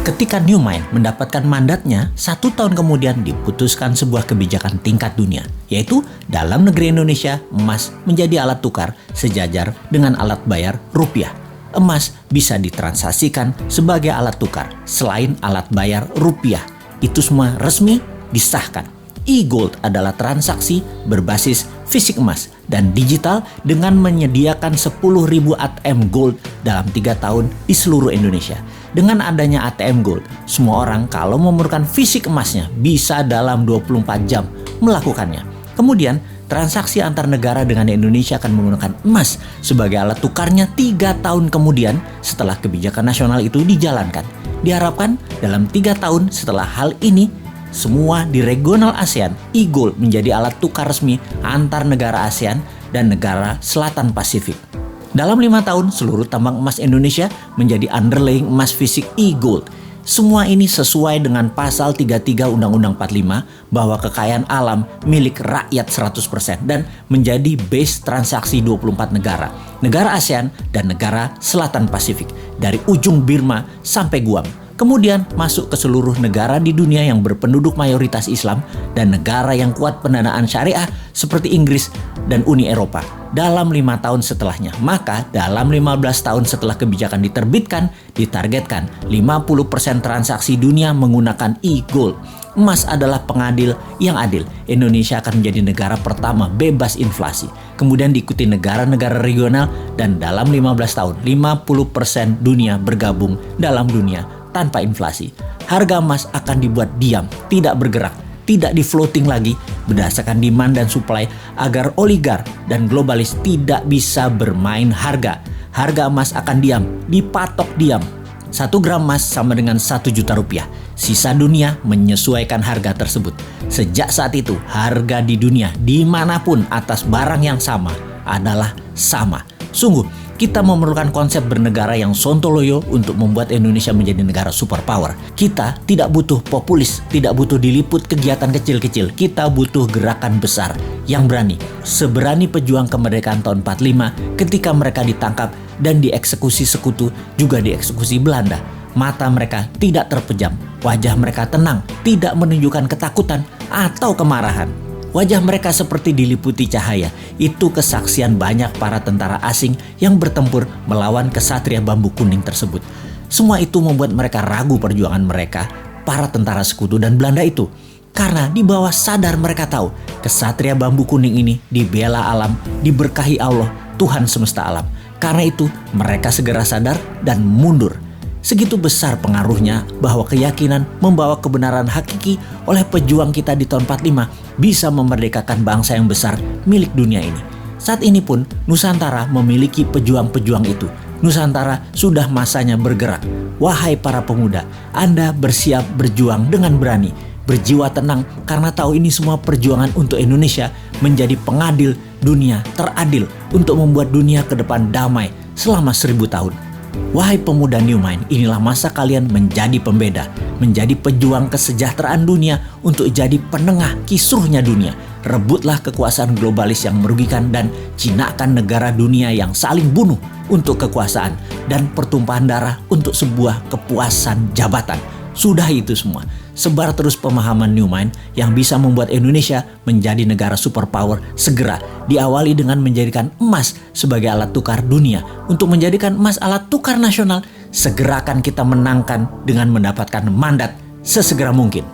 Ketika New Mind mendapatkan mandatnya, 1 tahun kemudian diputuskan sebuah kebijakan tingkat dunia, yaitu dalam negeri Indonesia, emas menjadi alat tukar sejajar dengan alat bayar rupiah. Emas bisa ditransaksikan sebagai alat tukar selain alat bayar rupiah. Itu semua resmi disahkan. E-Gold adalah transaksi berbasis fisik emas dan digital dengan menyediakan 10.000 ATM Gold dalam 3 tahun di seluruh Indonesia. Dengan adanya ATM Gold, semua orang kalau memerlukan fisik emasnya bisa dalam 24 jam melakukannya. Kemudian, transaksi antar negara dengan Indonesia akan menggunakan emas sebagai alat tukarnya 3 tahun kemudian setelah kebijakan nasional itu dijalankan. Diharapkan dalam 3 tahun setelah hal ini, semua di regional ASEAN, e-Gold menjadi alat tukar resmi antar negara ASEAN dan negara Selatan Pasifik. Dalam 5 tahun, seluruh tambang emas Indonesia menjadi underlying emas fisik e-Gold. Semua ini sesuai dengan pasal 33 Undang-Undang 45 bahwa kekayaan alam milik rakyat 100% dan menjadi base transaksi 24 negara ASEAN dan negara Selatan Pasifik, dari ujung Burma sampai Guam. Kemudian masuk ke seluruh negara di dunia yang berpenduduk mayoritas Islam dan negara yang kuat pendanaan syariah seperti Inggris dan Uni Eropa dalam 5 tahun setelahnya. Maka dalam 15 tahun setelah kebijakan diterbitkan, ditargetkan 50% transaksi dunia menggunakan e-Gold. Emas adalah pengadil yang adil. Indonesia akan menjadi negara pertama bebas inflasi. Kemudian diikuti negara-negara regional dan dalam 15 tahun 50% dunia bergabung dalam dunia tanpa inflasi. Harga emas akan dibuat diam, tidak bergerak, tidak di-floating lagi berdasarkan demand dan supply agar oligar dan globalis tidak bisa bermain harga. Harga emas akan diam, dipatok diam. 1 gram emas sama dengan 1 juta rupiah. Sisa dunia menyesuaikan harga tersebut. Sejak saat itu, harga di dunia dimanapun atas barang yang sama adalah sama. Sungguh, kita memerlukan konsep bernegara yang sontoloyo untuk membuat Indonesia menjadi negara superpower. Kita tidak butuh populis, tidak butuh diliput kegiatan kecil-kecil. Kita butuh gerakan besar yang berani. Seberani pejuang kemerdekaan tahun 45 ketika mereka ditangkap dan dieksekusi sekutu, juga dieksekusi Belanda. Mata mereka tidak terpejam, wajah mereka tenang, tidak menunjukkan ketakutan atau kemarahan. Wajah mereka seperti diliputi cahaya. Itu kesaksian banyak para tentara asing yang bertempur melawan kesatria bambu kuning tersebut. Semua itu membuat mereka ragu perjuangan mereka, para tentara sekutu dan Belanda itu. Karena di bawah sadar mereka tahu, kesatria bambu kuning ini dibela alam, diberkahi Allah, Tuhan semesta alam. Karena itu, mereka segera sadar dan mundur. Segitu besar pengaruhnya bahwa keyakinan membawa kebenaran hakiki oleh pejuang kita di tahun 45 bisa memerdekakan bangsa yang besar milik dunia ini. Saat ini pun Nusantara memiliki pejuang-pejuang itu. Nusantara sudah masanya bergerak. Wahai para pemuda, Anda bersiap berjuang dengan berani, berjiwa tenang karena tahu ini semua perjuangan untuk Indonesia menjadi pengadil dunia teradil untuk membuat dunia ke depan damai selama 1000 tahun. Wahai pemuda New Mind, inilah masa kalian menjadi pembeda, menjadi pejuang kesejahteraan dunia untuk jadi penengah kisruhnya dunia. Rebutlah kekuasaan globalis yang merugikan dan jinakan negara dunia yang saling bunuh untuk kekuasaan dan pertumpahan darah untuk sebuah kepuasan jabatan. Sudah itu semua. Sebar terus pemahaman New Mind yang bisa membuat Indonesia menjadi negara superpower segera. Diawali dengan menjadikan emas sebagai alat tukar dunia. Untuk menjadikan emas alat tukar nasional, segera akan kita menangkan dengan mendapatkan mandat sesegera mungkin.